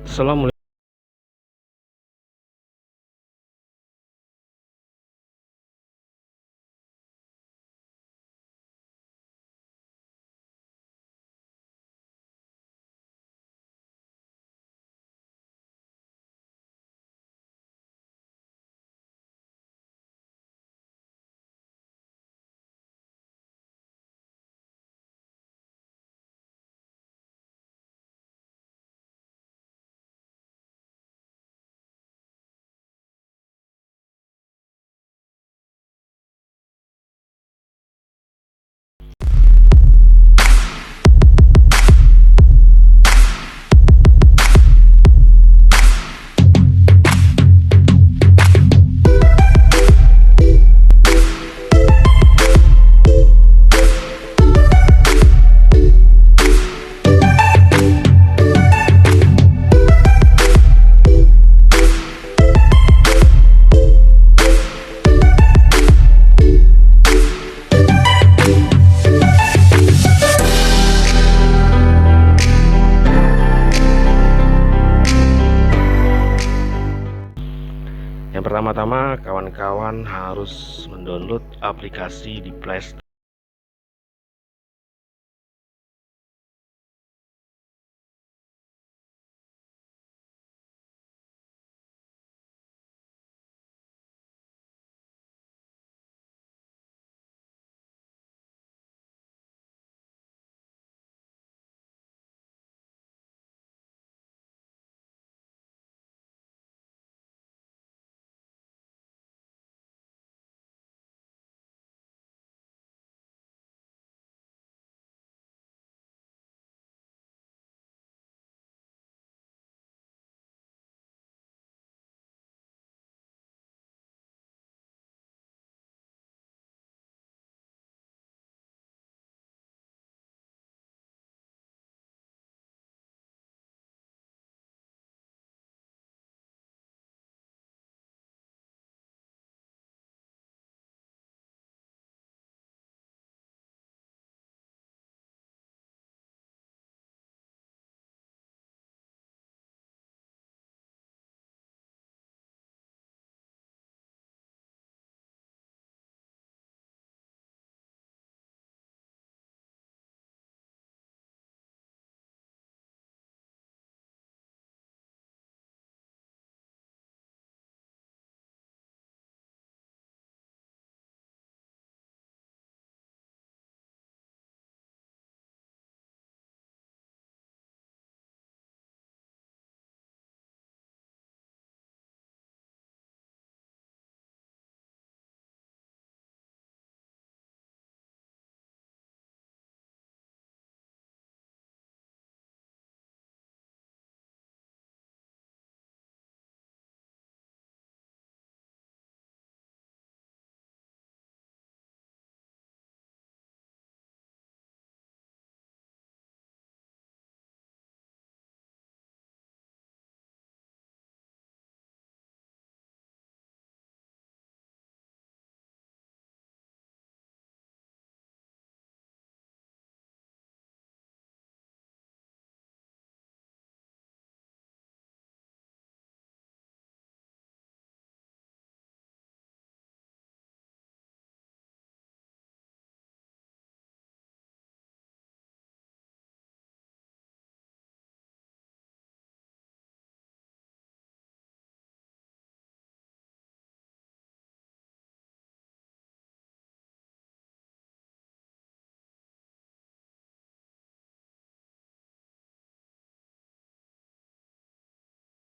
Assalamualaikum. Yang pertama-tama kawan-kawan harus mendownload aplikasi di Play Store.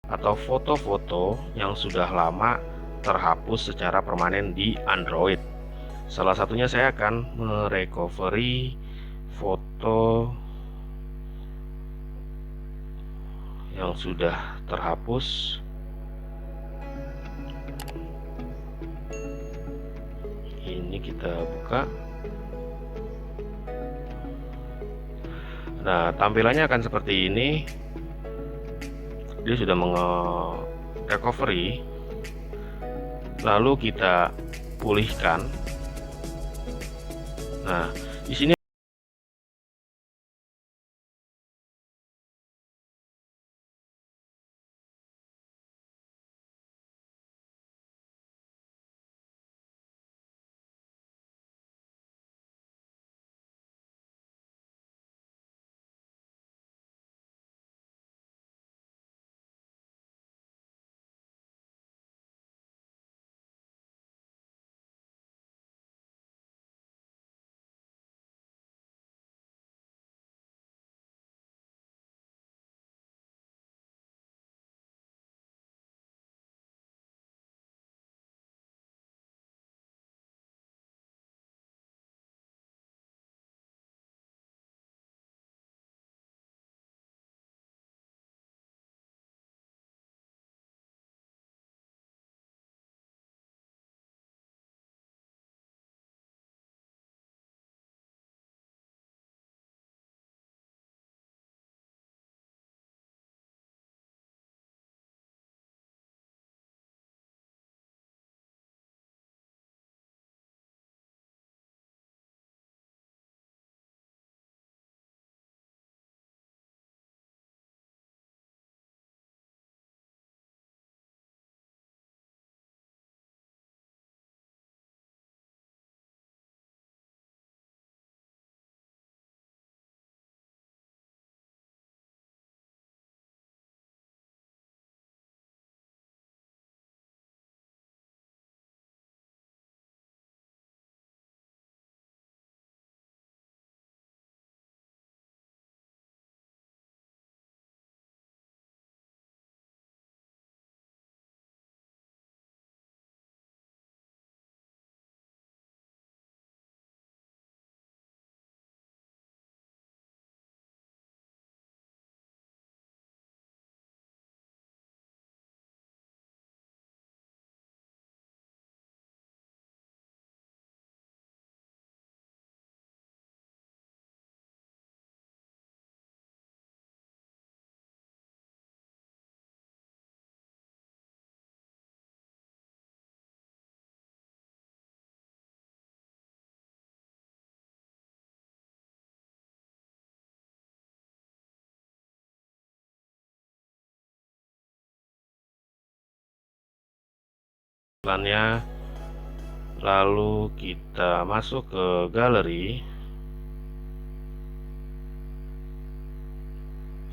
Atau foto-foto yang sudah lama terhapus secara permanen di Android. Salah satunya saya akan merecovery foto yang sudah terhapus. Ini kita buka. Nah, tampilannya akan seperti ini. Dia sudah recovery, lalu kita pulihkan. Nah, di sini iklannya, lalu kita masuk ke galeri.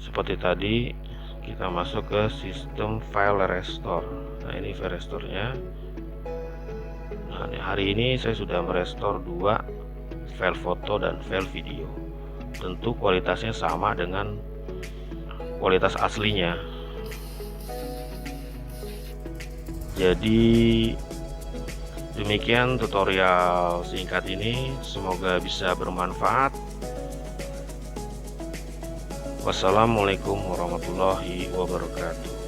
Seperti tadi, kita masuk ke sistem file restore. Nah, ini file restore-nya. Nah, hari ini saya sudah merestore 2 file foto dan file video. Tentu kualitasnya sama dengan kualitas aslinya. Jadi demikian tutorial singkat ini, semoga bisa bermanfaat. Wassalamualaikum warahmatullahi wabarakatuh.